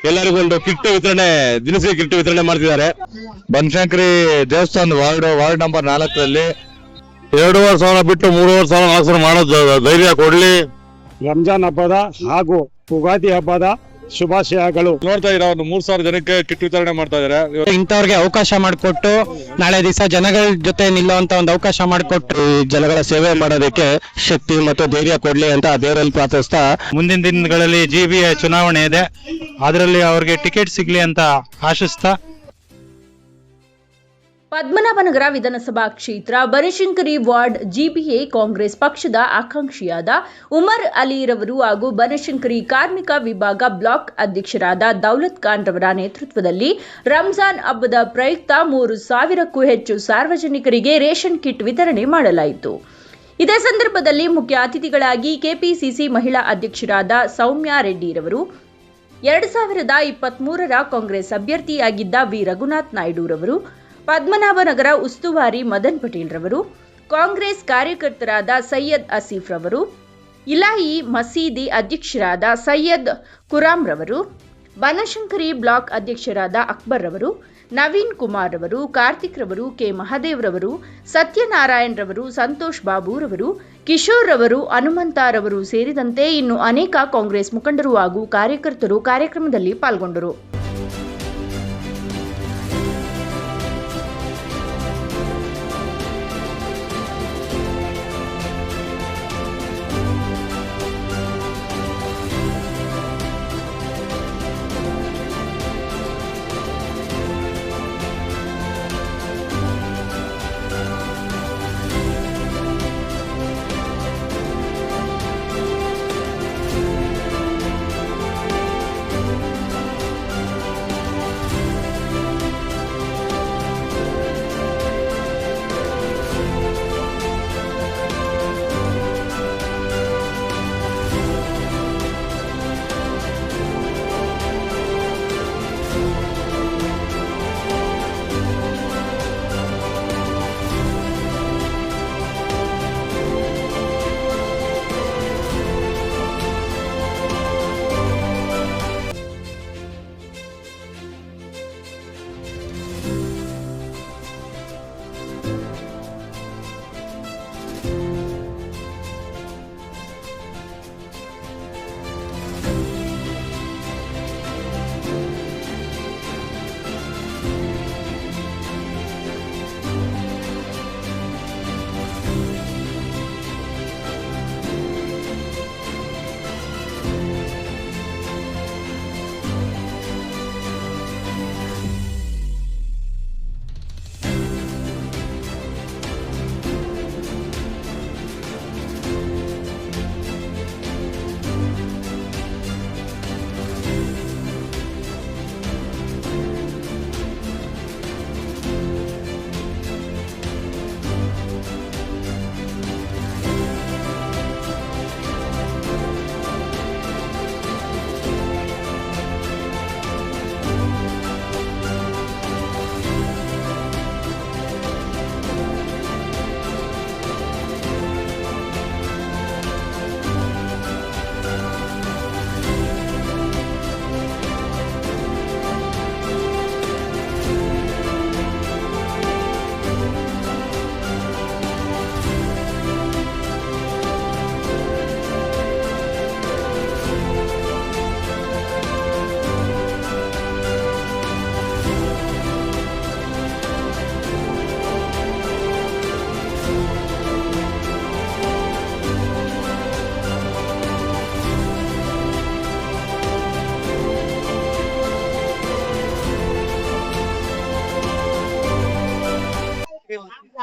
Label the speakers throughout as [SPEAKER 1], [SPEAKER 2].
[SPEAKER 1] ಎಲ್ಲರಿಗೂ ಒಂದು ಕಿಟ್ ವಿತರಣೆ, ದಿನಸಿ ಕಿಟ್ ವಿತರಣೆ ಮಾಡ್ತಿದ್ದಾರೆ.
[SPEAKER 2] ಬನಶಂಕರಿ ದೇವಸ್ಥಾನ ವಾರ್ಡ್ ನಂಬರ್ 4ರಲ್ಲಿ
[SPEAKER 1] 2,500 ಬಿಟ್ಟು 3,500 4,000 ಮಾಡೋದು ಧೈರ್ಯ ಕೊಡ್ಲಿ.
[SPEAKER 3] ರಂಜಾನ್ ಹಬ್ಬದ ಹಾಗೂ ಉಗಾದಿ ಹಬ್ಬದ ಶುಭಾಶಯಗಳು.
[SPEAKER 1] ನೋಡ್ತಾ ಇರೋ ಒಂದು 3,000 ಜನಕ್ಕೆ ಕಿಟ್ ವಿತರಣೆ ಮಾಡ್ತಾ ಇದಾರೆ.
[SPEAKER 4] ಇಂಥವ್ರಿಗೆ ಅವಕಾಶ ಮಾಡಿಕೊಟ್ಟು ನಾಳೆ ದಿವಸ ಜನಗಳ ಜೊತೆ ನಿಲ್ಲುವಂತ ಒಂದು ಅವಕಾಶ ಮಾಡಿಕೊಟ್ಟು ಜನಗಳ ಸೇವೆ ಮಾಡೋದಕ್ಕೆ ಶಕ್ತಿ ಮತ್ತು ಧೈರ್ಯ ಕೊಡ್ಲಿ ಅಂತ ದೇವರಲ್ಲಿ ಪ್ರಾರ್ಥಿಸ್ತಾ,
[SPEAKER 5] ಮುಂದಿನ ದಿನಗಳಲ್ಲಿ ಜಿಬಿಎ ಚುನಾವಣೆ ಇದೆ, ಅದರಲ್ಲಿ ಅವ್ರಿಗೆ ಟಿಕೆಟ್ ಸಿಗ್ಲಿ ಅಂತ ಆಶಿಸ್ತಾ.
[SPEAKER 6] ಪದ್ಮನಾಭನಗರ ವಿಧಾನಸಭಾ ಕ್ಷೇತ್ರ ಬನಶಂಕರಿ ವಾರ್ಡ್ ಜಿಬಿಎ ಕಾಂಗ್ರೆಸ್ ಪಕ್ಷದ ಆಕಾಂಕ್ಷಿಯಾದ ಉಮರ್ ಅಲಿರವರು ಹಾಗೂ ಬನಶಂಕರಿ ಕಾರ್ಮಿಕ ವಿಭಾಗ ಬ್ಲಾಕ್ ಅಧ್ಯಕ್ಷರಾದ ದೌಲತ್ ಖಾನ್ ರವರ ನೇತೃತ್ವದಲ್ಲಿ ರಂಜಾನ್ ಹಬ್ಬದ ಪ್ರಯುಕ್ತ 3,000ಕ್ಕೂ ಹೆಚ್ಚು ಸಾರ್ವಜನಿಕರಿಗೆ ರೇಷನ್ ಕಿಟ್ ವಿತರಣೆ ಮಾಡಲಾಯಿತು. ಇದೇ ಸಂದರ್ಭದಲ್ಲಿ ಮುಖ್ಯ ಅತಿಥಿಗಳಾಗಿ ಕೆಪಿಸಿಸಿ ಮಹಿಳಾ ಅಧ್ಯಕ್ಷರಾದ ಸೌಮ್ಯಾ ರೆಡ್ಡಿರವರು, 2023ರ ಕಾಂಗ್ರೆಸ್ ಅಭ್ಯರ್ಥಿಯಾಗಿದ್ದ ವಿ ರಘುನಾಥ್ ನಾಯ್ಡುರವರು, ಪದ್ಮನಾಭನಗರ ಉಸ್ತುವಾರಿ ಮದನ್ ಪಟೇಲ್ ರವರು, ಕಾಂಗ್ರೆಸ್ ಕಾರ್ಯಕರ್ತರಾದ ಸೈಯದ್ ಆಸೀಫ್ ರವರು, ಇಲಾಹಿ ಮಸೀದಿ ಅಧ್ಯಕ್ಷರಾದ ಸೈಯದ್ ಕುರಾಮ್ ರವರು, ಬನಶಂಕರಿ ಬ್ಲಾಕ್ ಅಧ್ಯಕ್ಷರಾದ ಅಕ್ಬರ್ ರವರು, ನವೀನ್ ಕುಮಾರ್ ರವರು, ಕಾರ್ತಿಕ್ ರವರು, ಕೆ ಮಹದೇವ್ ರವರು, ಸತ್ಯನಾರಾಯಣ್ ರವರು, ಸಂತೋಷ್ ಬಾಬು ರವರು, ಕಿಶೋರ್ ರವರು, ಹನುಮಂತರವರು ಸೇರಿದಂತೆ ಇನ್ನು ಅನೇಕ ಕಾಂಗ್ರೆಸ್ ಮುಖಂಡರು ಹಾಗೂ ಕಾರ್ಯಕರ್ತರು ಕಾರ್ಯಕ್ರಮದಲ್ಲಿ ಪಾಲ್ಗೊಂಡರು.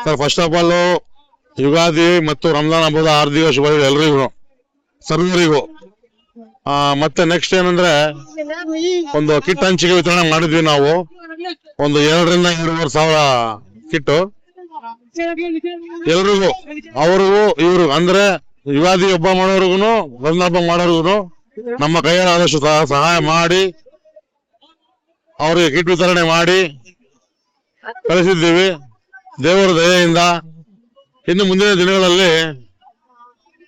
[SPEAKER 1] Sir, first of all Ugadi ಮತ್ತು ರಂಜಾನ್ ಹಬ್ಬದ ಹಾರ್ದಿಕ ಶುಭಾಶಯ ಎಲ್ರಿಗೂ, ಸರ್ವರಿಗೂ. ಮತ್ತೆ ನೆಕ್ಸ್ಟ್ ಏನಂದ್ರೆ ಒಂದು ಕಿಟ್ ಹಂಚಿಕೆ ವಿತರಣೆ ಮಾಡಿದ್ವಿ ನಾವು. ಒಂದು 2,000ರಿಂದ 2,500 ಕಿಟ್ ಎಲ್ರಿಗೂ, ಅವ್ರಿಗೂ ಇವ್ರು ಅಂದ್ರೆ ಯುಗಾದಿ ಹಬ್ಬ ಮಾಡೋರ್ಗು ರಂಜಾನ್ ಹಬ್ಬ ಮಾಡೋರ್ಗು ನಮ್ಮ ಕೈಯಾದಷ್ಟು ಸಹಾಯ ಮಾಡಿ ಅವ್ರಿಗೆ ಕಿಟ್ ವಿತರಣೆ ಮಾಡಿ ಕಳಿಸಿದ್ದೀವಿ. ದೇವರ ದಯೆಯಿಂದ ಇನ್ನು ಮುಂದಿನ ದಿನಗಳಲ್ಲಿ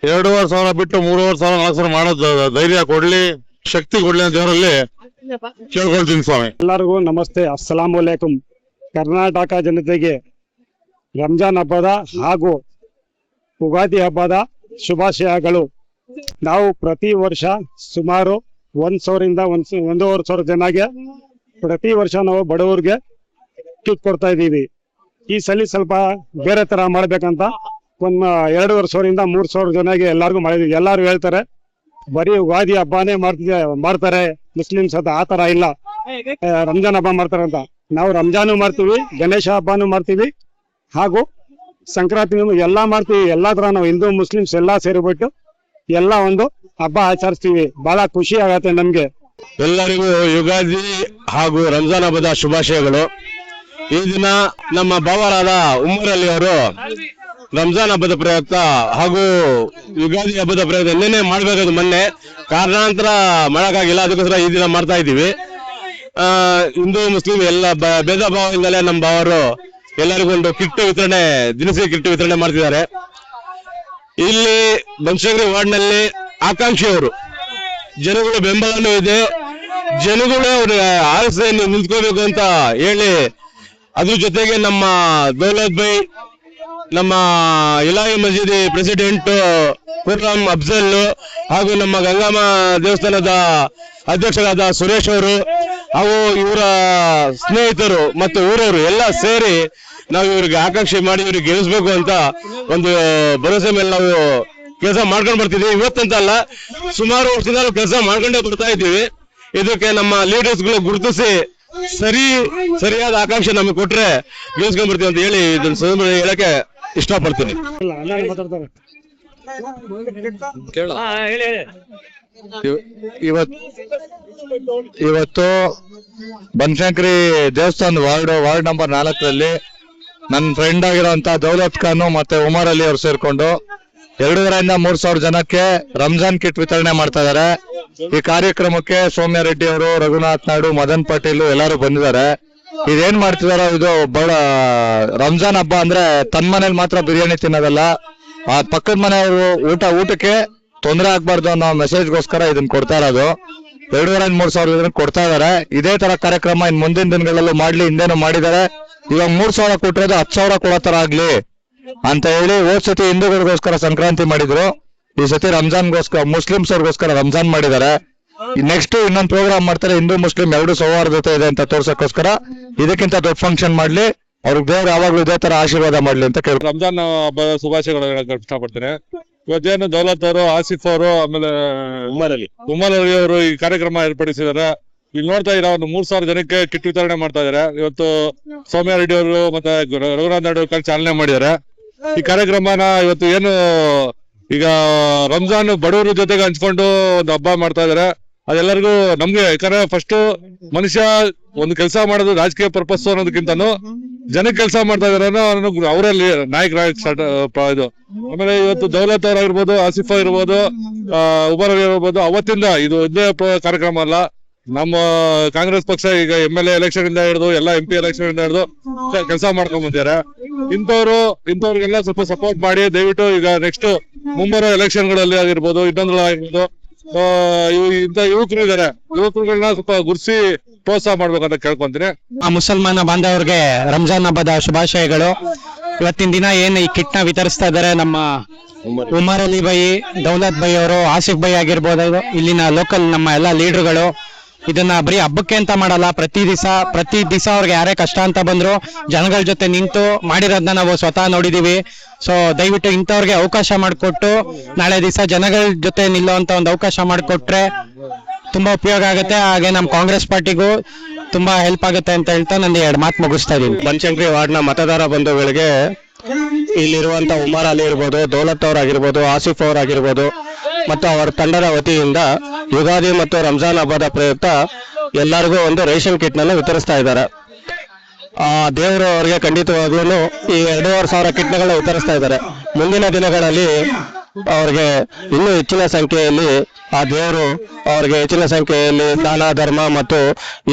[SPEAKER 1] 2,500 ಬಿಟ್ಟು 3,500 4,000 ಮಾಡೋದು ಧೈರ್ಯ ಕೊಡ್ಲಿ, ಶಕ್ತಿ ಕೊಡ್ಲಿ ಅಂತ ದೇವರಲ್ಲಿ ಕೇಳ್ಕೊಳ್ತೀನಿ ಸ್ವಾಮಿ.
[SPEAKER 3] ಎಲ್ಲರಿಗೂ ನಮಸ್ತೆ, ಅಸ್ಸಲಾಂ ವಲೈಕುಂ. ಕರ್ನಾಟಕ ಜನತೆಗೆ ರಂಜಾನ್ ಹಬ್ಬದ ಹಾಗೂ ಉಗಾದಿ ಹಬ್ಬದ ಶುಭಾಶಯಗಳು. ನಾವು ಪ್ರತಿ ವರ್ಷ ಸುಮಾರು 1,000ರಿಂದ 1,500 ಜನಗೆ ಪ್ರತಿ ವರ್ಷ ನಾವು ಬಡವರಿಗೆ ಕಿಟ್ ಕೊಡ್ತಾ ಇದ್ದೀವಿ. ಈ ಸಲ ಸ್ವಲ್ಪ ಬೇರೆ ತರ ಮಾಡ್ಬೇಕಂತ 2,500ರಿಂದ 3,000 ಜನಗೆ ಎಲ್ಲರಿಗೂ ಮಾಡಿದ್ವಿ. ಎಲ್ಲರೂ ಹೇಳ್ತಾರೆ ಬರೀ ಉಗಾದಿ ಹಬ್ಬನೇ ಮಾಡ್ತಾರೆ ಮುಸ್ಲಿಮ್ಸ್ ಅಂತ. ಆ ತರ ಇಲ್ಲ, ರಂಜಾನ್ ಹಬ್ಬ ಮಾಡ್ತಾರೆ ಅಂತ. ನಾವು ರಂಜಾನು ಮಾಡ್ತೀವಿ, ಗಣೇಶ ಹಬ್ಬನೂ ಮಾಡ್ತೀವಿ, ಹಾಗೂ ಸಂಕ್ರಾಂತಿ ಎಲ್ಲಾ ಮಾಡ್ತೀವಿ. ಎಲ್ಲಾ ತರ ನಾವು ಹಿಂದೂ ಮುಸ್ಲಿಮ್ಸ್ ಎಲ್ಲಾ ಸೇರಿಬಿಟ್ಟು ಎಲ್ಲ ಒಂದು ಹಬ್ಬ ಆಚರಿಸ್ತೀವಿ. ಬಹಳ ಖುಷಿ ಆಗತ್ತೆ ನಮ್ಗೆ.
[SPEAKER 4] ಎಲ್ಲರಿಗೂ ಯುಗಾದಿ ಹಾಗೂ ರಂಜಾನ್ ಹಬ್ಬದ ಶುಭಾಶಯಗಳು. ಈ ದಿನ ನಮ್ಮ ಭಾವರಾದ ಉಮರ್ ಅಲಿ ಅವರು ರಂಜಾನ್ ಹಬ್ಬದ ಪ್ರಯುಕ್ತ ಹಾಗೂ ಯುಗಾದಿ ಹಬ್ಬದ ಪ್ರಯುಕ್ತ ನಿನ್ನೆ ಮಾಡ್ಬೇಕಾದ್ರು, ಮೊನ್ನೆ ಕಾರಣಾಂತರ ಮಾಡಕ್ಕಾಗಿಲ್ಲ, ಅದಕ್ಕೋಸ್ಕರ ಈ ದಿನ ಮಾಡ್ತಾ ಇದ್ದೀವಿ. ಹಿಂದೂ ಮುಸ್ಲಿಂ ಎಲ್ಲ ಭೇದ ಭಾವದಿಂದಲೇ ನಮ್ಮ ಭಾವರು ಎಲ್ಲರಿಗೂ ಒಂದು ದಿನಸಿ ಕಿಟ್ ವಿತರಣೆ ಮಾಡ್ತಿದ್ದಾರೆ. ಇಲ್ಲಿ ಬನಶಂಕರಿ ವಾರ್ಡ್ನಲ್ಲಿ ಆಕಾಂಕ್ಷಿಯವರು ಜನಗಳ ಬೆಂಬಲನೂ ಇದೆ. ಜನಗಳು ಅವ್ರ ಆಸೆಯನ್ನು ನಿಂತ್ಕೋಬೇಕು ಅಂತ ಹೇಳಿ, ಅದ್ರ ಜೊತೆಗೆ ನಮ್ಮ ದೌಲತ್ ಬೈ, ನಮ್ಮ ಇಲಾಹಿ ಮಸೀದಿ ಪ್ರೆಸಿಡೆಂಟ್ ಖುರ್ರಂ ಅಫ್ಜಲ್ ಹಾಗೂ ನಮ್ಮ ಗಂಗಮ್ಮ ದೇವಸ್ಥಾನದ ಅಧ್ಯಕ್ಷರಾದ ಸುರೇಶ್ ಅವರು ಹಾಗೂ ಇವರ ಸ್ನೇಹಿತರು ಮತ್ತು ಊರವರು ಎಲ್ಲ ಸೇರಿ ನಾವು ಇವ್ರಿಗೆ ಆಕಾಂಕ್ಷೆ ಮಾಡಿ ಇವ್ರಿಗೆ ಗೆಲ್ಲಿಸ್ಬೇಕು ಅಂತ ಒಂದು ಭರವಸೆ ಮೇಲೆ ನಾವು ಕೆಲಸ ಮಾಡ್ಕೊಂಡು ಬರ್ತಿದ್ದೀವಿ. ಇವತ್ತಂತ ಅಲ್ಲ, ಸುಮಾರು ವರ್ಷದಿಂದ ನಾವು ಕೆಲಸ ಮಾಡ್ಕೊಂಡೇ ಬರ್ತಾ ಇದ್ದೀವಿ. ಇದಕ್ಕೆ ನಮ್ಮ ಲೀಡರ್ಸ್ ಗಳು ಗುರುತಿಸಿ ಸರಿಯಾದ ಆಕಾಂಕ್ಷೆ ನಮಗೆ ಕೊಟ್ರೆ ಗೆಲ್ಸ್ಕೊಂಡ್ ಬರ್ತೀವಿ ಅಂತ ಹೇಳಿ ಇದನ್ನ ಸಂದರ್ಭ ಹೇಳಕ್ಕೆ ಇಷ್ಟಪಡ್ತೀನಿ.
[SPEAKER 2] ಇವತ್ತು ಬನಶಂಕರಿ ದೇವಸ್ಥಾನ ವಾರ್ಡ್ ನಂಬರ್ 4ರಲ್ಲಿ ನನ್ನ ಫ್ರೆಂಡ್ ಆಗಿರೋಂತ ದೌಲತ್ ಖಾನ್ ಮತ್ತೆ ಉಮರ್ ಅಲಿ ಅವರು ಸೇರ್ಕೊಂಡು 2,500ರಿಂದ 3,000 ಜನಕ್ಕೆ ರಂಜಾನ್ ಕಿಟ್ ವಿತರಣೆ ಮಾಡ್ತಾ ಇದಾರೆ. ಈ ಕಾರ್ಯಕ್ರಮಕ್ಕೆ ಸೌಮ್ಯ ರೆಡ್ಡಿ ಅವರು, ರಘುನಾಥ್ ನಾಯ್ಡು, ಮದನ್ ಪಾಟೀಲ್ ಎಲ್ಲರೂ ಬಂದಿದ್ದಾರೆ. ಇದೇನ್ ಮಾಡ್ತಿದಾರೋ, ಇದು ಬಹಳ ರಂಜಾನ್ ಹಬ್ಬ ಅಂದ್ರೆ ತನ್ನ ಮನೇಲಿ ಮಾತ್ರ ಬಿರಿಯಾನಿ ತಿನ್ನೋದಲ್ಲ, ಆ ಪಕ್ಕದ ಮನೆಯವರು ಊಟಕ್ಕೆ ತೊಂದರೆ ಆಗ್ಬಾರ್ದು ಅನ್ನೋ ಮೆಸೇಜ್ಗೋಸ್ಕರ ಇದನ್ನ ಕೊಡ್ತಾ ಇರೋದು. 2,500 3,000 ಇದನ್ನ ಕೊಡ್ತಾ ಇದಾರೆ. ಇದೇ ತರ ಕಾರ್ಯಕ್ರಮ ಇನ್ ಮುಂದಿನ ದಿನಗಳಲ್ಲೂ ಮಾಡ್ಲಿ. ಹಿಂದೇನು ಮಾಡಿದ್ದಾರೆ, ಇವಾಗ 3,000 ಕೊಟ್ಟಿರೋದು 10,000 ಕೊಡೋ ತರ ಆಗ್ಲಿ ಅಂತ ಹೇಳಿ ಹೋದ್ ಸತಿ ಹಿಂದೂಗಳಿಗೋಸ್ಕರ ಸಂಕ್ರಾಂತಿ ಮಾಡಿದ್ರು. ಈ ಸತಿ ರಂಜಾನ್ಗೋಸ್ಕರ ಮುಸ್ಲಿಮ್ಸ್ ಅವ್ರಿಗೋಸ್ಕರ ರಂಜಾನ್ ಮಾಡಿದ್ದಾರೆ. ನೆಕ್ಸ್ಟ್ ಇನ್ನೊಂದು ಪ್ರೋಗ್ರಾಮ್ ಮಾಡ್ತಾರೆ, ಹಿಂದೂ ಮುಸ್ಲಿಂ ಎರಡು ಸೌಹಾರ್ದತೆ ಇದೆ ಅಂತ ತೋರ್ಸಕ್ಕೋಸ್ಕರ. ಇದಕ್ಕಿಂತ ದೊಡ್ಡ ಫಂಕ್ಷನ್ ಮಾಡ್ಲಿ, ಅವ್ರಿಗೆ ದೇವ್ರು ಯಾವಾಗ್ಲೂ ಇದೇ ತರ ಆಶೀರ್ವಾದ ಮಾಡ್ಲಿ ಅಂತ ಕೇಳಿ
[SPEAKER 1] ರಂಜಾನ್ ಹಬ್ಬದ ಶುಭಾಶಯಗಳು ಇಷ್ಟಪಡ್ತೇನೆ. ಇವತ್ತೇನು ದೌಲತ್ ಅವರು, ಆಸಿಫ್ ಅವರು, ಆಮೇಲೆ ಉಮರ್ ಅಲಿ ಅವರು ಈ ಕಾರ್ಯಕ್ರಮ ಏರ್ಪಡಿಸಿದ್ದಾರೆ. ಇಲ್ಲಿ ನೋಡ್ತಾ ಇರೋ ಒಂದು 3,000 ಜನಕ್ಕೆ ಕಿಟ್ ವಿತರಣೆ ಮಾಡ್ತಾ ಇದಾರೆ. ಇವತ್ತು ಸೌಮ್ಯ ರೆಡ್ಡಿ ಅವರು ಮತ್ತೆ ರಘುನಾಥ್ ನಾಯ್ಡು ಚಾಲನೆ ಮಾಡಿದ್ದಾರೆ. ಈ ಕಾರ್ಯಕ್ರಮನ ಇವತ್ತು ಏನು ಈಗ ರಂಜಾನ್ ಬಡವರ ಜೊತೆಗೆ ಹಂಚ್ಕೊಂಡು ಒಂದು ಹಬ್ಬ ಮಾಡ್ತಾ ಇದಾರೆ. ಅದೆಲ್ಲರಿಗೂ ನಮ್ಗೆ, ಯಾಕಂದ್ರೆ ಫಸ್ಟ್ ಮನುಷ್ಯ ಒಂದು ಕೆಲಸ ಮಾಡೋದು ರಾಜಕೀಯ ಪರ್ಪಸ್ ಅನ್ನೋದಕ್ಕಿಂತನೂ ಜನಕ್ಕೆ ಕೆಲಸ ಮಾಡ್ತಾ ಇದಾರೆ ಅವರಲ್ಲಿ ಇದು. ಆಮೇಲೆ ಇವತ್ತು ದೌಲತ್ ಅವರಾಗಿರ್ಬೋದು, ಆಸಿಫ್ ಆಗಿರ್ಬೋದು, ಉಮರ್ ಆಗಿರ್ಬೋದು, ಅವತ್ತಿಂದ ಇದು ಇದೇ ಕಾರ್ಯಕ್ರಮ ಅಲ್ಲ. ನಮ್ಮ ಕಾಂಗ್ರೆಸ್ ಪಕ್ಷ ಈಗ MLA ಎಲೆಕ್ಷನ್ ಇಂದ ಹಿಡಿದು ಎಲ್ಲ MP ಎಲೆಕ್ಷನ್ ಇಂದ ಹಿಡಿದು ಕೆಲಸ ಮಾಡ್ಕೊಂಡ್ ಬಂದಿದ್ದಾರೆ. ಇಂಥವ್ರಿಗೆಲ್ಲ ಸ್ವಲ್ಪ ಸಪೋರ್ಟ್ ಮಾಡಿ ದಯವಿಟ್ಟು ಈಗ ನೆಕ್ಸ್ಟ್ ಮುಂಬರೋ ಎಲೆಕ್ಷನ್ ಗಳಲ್ಲಿ ಆಗಿರ್ಬೋದು, ಇನ್ನೊಂದ್ರಲ್ಲಿ ಆಗಿರ್ಬೋದು, ಇಂಥ ಯುವಕರು ಇದಾರೆ, ಯುವಕರುಗಳನ್ನ ಸ್ವಲ್ಪ ಗುರ್ಸಿ ಪ್ರೋತ್ಸಾಹ ಮಾಡ್ಬೇಕಂತ ಕೇಳ್ಕೊಂತೀನಿ.
[SPEAKER 4] ಮುಸಲ್ಮಾನ ಬಾಂಧವರಿಗೆ ರಂಜಾನ್ ಹಬ್ಬದ ಶುಭಾಶಯಗಳು. ಇವತ್ತಿನ ದಿನ ಏನ್ ಈ ಕಿಟ್ ನ ವಿತರಿಸ್ತಾ ಇದ್ದಾರೆ ನಮ್ಮ ಉಮರ್ ಅಲಿ ಬೈ, ದೌಲತ್ ಬೈ ಅವರು, ಆಸಿಫ್ ಬೈ ಆಗಿರ್ಬೋದು, ಇಲ್ಲಿನ ಲೋಕಲ್ ನಮ್ಮ ಎಲ್ಲಾ ಲೀಡರ್ಗಳು ಇದನ್ನ ಬರೀ ಹಬ್ಬಕ್ಕೆ ಅಂತ ಮಾಡಲ್ಲ, ಪ್ರತಿ ದಿವಸ ಅವ್ರಿಗೆ ಯಾರೇ ಕಷ್ಟ ಅಂತ ಬಂದ್ರು ಜನಗಳ ಜೊತೆ ನಿಂತು ಮಾಡಿರೋದನ್ನ ನಾವು ಸ್ವತಃ ನೋಡಿದೀವಿ. ಸೊ ದಯವಿಟ್ಟು ಇಂಥವ್ರಿಗೆ ಅವಕಾಶ ಮಾಡಿಕೊಟ್ಟು ನಾಳೆ ದಿವಸ ಜನಗಳ ಜೊತೆ ನಿಲ್ಲುವಂತ ಒಂದು ಅವಕಾಶ ಮಾಡಿಕೊಟ್ರೆ ತುಂಬಾ ಉಪಯೋಗ ಆಗುತ್ತೆ. ಹಾಗೆ ನಮ್ಮ ಕಾಂಗ್ರೆಸ್ ಪಾರ್ಟಿಗೂ ತುಂಬಾ ಹೆಲ್ಪ್ ಆಗುತ್ತೆ ಅಂತ ಹೇಳ್ತಾ ನನ್ನ 2 ಮಾತು ಮುಗಿಸ್ತಾ ಇದೀನಿ. ಬನಶಂಕರಿ ವಾರ್ಡ್ನ ಮತದಾರ ಬಂಧುಗಳಿಗೆ ಇಲ್ಲಿರುವಂತ ಉಮರ್ ಅಲಿ ಇರ್ಬೋದು, ದೌಲತ್ ಅವರಾಗಿರ್ಬೋದು, ಆಸಿಫ್ ಅವರಾಗಿರ್ಬೋದು ಮತ್ತು ಅವರ ತಂಡದ ವತಿಯಿಂದ ಯುಗಾದಿ ಮತ್ತು ರಂಜಾನ್ ಹಬ್ಬದ ಪ್ರಯುಕ್ತ ಎಲ್ಲರಿಗೂ ಒಂದು ರೇಷನ್ ಕಿಟ್ ನನ್ನು ವಿತರಿಸ್ತಾ ಇದ್ದಾರೆ. ದೇವರು ಅವರಿಗೆ ಖಂಡಿತವಾಗ್ಲೂ ಈ 2,500 ಕಿಟ್ಗಳನ್ನು ವಿತರಿಸ್ತಾ ಇದ್ದಾರೆ. ಮುಂದಿನ ದಿನಗಳಲ್ಲಿ ಅವ್ರಿಗೆ ಇನ್ನೂ ಹೆಚ್ಚಿನ ಸಂಖ್ಯೆಯಲ್ಲಿ ಆ ದೇವರು ಅವ್ರಿಗೆ ಹೆಚ್ಚಿನ ಸಂಖ್ಯೆಯಲ್ಲಿ ದಾನ ಧರ್ಮ ಮತ್ತು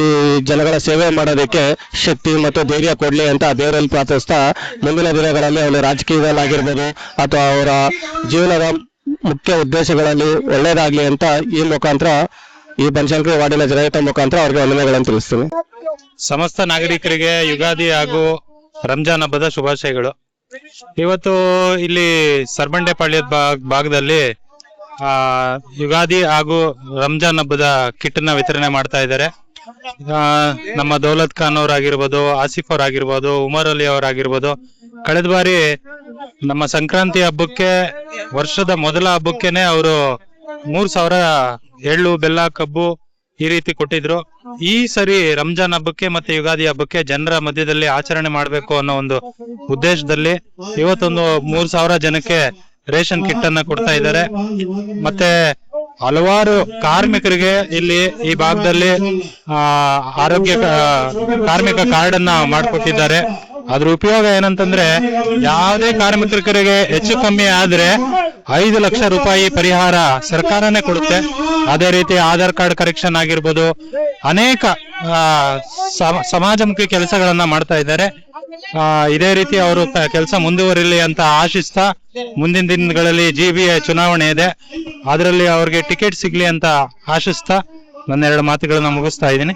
[SPEAKER 4] ಈ ಜನಗಳ ಸೇವೆ ಮಾಡೋದಕ್ಕೆ ಶಕ್ತಿ ಮತ್ತು ಧೈರ್ಯ ಕೊಡ್ಲಿ ಅಂತ ದೇವರಲ್ಲಿ ಪ್ರಾರ್ಥಿಸ್ತಾ, ಮುಂದಿನ ದಿನಗಳಲ್ಲಿ ಅವರು ರಾಜಕೀಯದಲ್ಲಿ ಆಗಿರ್ಬೋದು ಅಥವಾ ಅವರ ಜೀವನದ ಮುಖ್ಯ ಉದ್ದೇಶಗಳಲ್ಲಿ ಒಳ್ಳೇದಾಗ್ಲಿ ಅಂತ ಈ ಮುಖಾಂತರ ಈ ಬನಶಂಕರಿ ವಾರ್ಡಿನ ಜನತೆ ಮುಖಾಂತರ ಅವ್ರಿಗೆ ವಂದನೆಗಳನ್ನು ತಿಳಿಸ್ತೀನಿ.
[SPEAKER 5] ಸಮಸ್ತ ನಾಗರಿಕರಿಗೆ ಯುಗಾದಿ ಹಾಗೂ ರಂಜಾನ್ ಹಬ್ಬದ ಶುಭಾಶಯಗಳು. ಇವತ್ತು ಇಲ್ಲಿ ಸರ್ಬಂಡೆಪಾಳ್ಯದ ಭಾಗದಲ್ಲಿ ಯುಗಾದಿ ಹಾಗೂ ರಂಜಾನ್ ಹಬ್ಬದ ಕಿಟ್ನ ವಿತರಣೆ ಮಾಡ್ತಾ ಇದ್ದಾರೆ. ನಮ್ಮ ದೌಲತ್ ಖಾನ್ ಅವರಾಗಿರ್ಬೋದು, ಆಸಿಫ್ ಅವರಾಗಿರ್ಬೋದು, ಉಮರ್ ಅಲಿ ಅವರಾಗಿರ್ಬೋದು, ಕಳೆದ ಬಾರಿ ನಮ್ಮ ಸಂಕ್ರಾಂತಿ ಹಬ್ಬಕ್ಕೆ ವರ್ಷದ ಮೊದಲ ಹಬ್ಬಕ್ಕೇನೆ ಅವರು 3,000 ಎಳ್ಳು, ಬೆಲ್ಲ, ಕಬ್ಬು ಈ ರೀತಿ ಕೊಟ್ಟಿದ್ರು. ಈ ಸರಿ ರಂಜಾನ್ ಹಬ್ಬಕ್ಕೆ ಮತ್ತೆ ಯುಗಾದಿ ಹಬ್ಬಕ್ಕೆ ಜನರ ಮಧ್ಯದಲ್ಲಿ ಆಚರಣೆ ಮಾಡಬೇಕು ಅನ್ನೋ ಒಂದು ಉದ್ದೇಶದಲ್ಲಿ ಇವತ್ತೊಂದು 3,000 ಜನಕ್ಕೆ ರೇಷನ್ ಕಿಟ್ ಅನ್ನ ಕೊಡ್ತಾ ಇದ್ದಾರೆ. ಮತ್ತೆ ಹಲವಾರು ಕಾರ್ಮಿಕರಿಗೆ ಇಲ್ಲಿ ಈ ಭಾಗದಲ್ಲಿ ಆರೋಗ್ಯ ಕಾರ್ಮಿಕ ಕಾರ್ಡ್ ಅನ್ನ ಮಾಡ್ಕೊಟ್ಟಿದ್ದಾರೆ. ಅದ್ರ ಉಪಯೋಗ ಏನಂತಂದ್ರೆ ಯಾವುದೇ ಕಾರ್ಮಿಕರಿಗೆ ಹೆಚ್ಚು ಕಮ್ಮಿ ಆದ್ರೆ 5 ಲಕ್ಷ ರೂಪಾಯಿ ಪರಿಹಾರ ಸರ್ಕಾರನೇ ಕೊಡುತ್ತೆ. ಅದೇ ರೀತಿ ಆಧಾರ್ ಕಾರ್ಡ್ ಕರೆಕ್ಷನ್ ಆಗಿರ್ಬೋದು, ಅನೇಕ ಸಮಾಜಮುಖಿ ಕೆಲಸಗಳನ್ನ ಮಾಡ್ತಾ ಇದ್ದಾರೆ. ಇದೇ ರೀತಿ ಅವರು ಕೆಲಸ ಮುಂದುವರಿಲಿ ಅಂತ ಆಶಿಸ್ತಾ, ಮುಂದಿನ ದಿನಗಳಲ್ಲಿ GBA ಚುನಾವಣೆ ಇದೆ, ಅದರಲ್ಲಿ ಅವ್ರಿಗೆ ಟಿಕೆಟ್ ಸಿಗ್ಲಿ ಅಂತ ಆಶಿಸ್ತಾ ನನ್ನ 2 ಮಾತುಗಳನ್ನ ಮುಗಿಸ್ತಾ ಇದ್ದೀನಿ.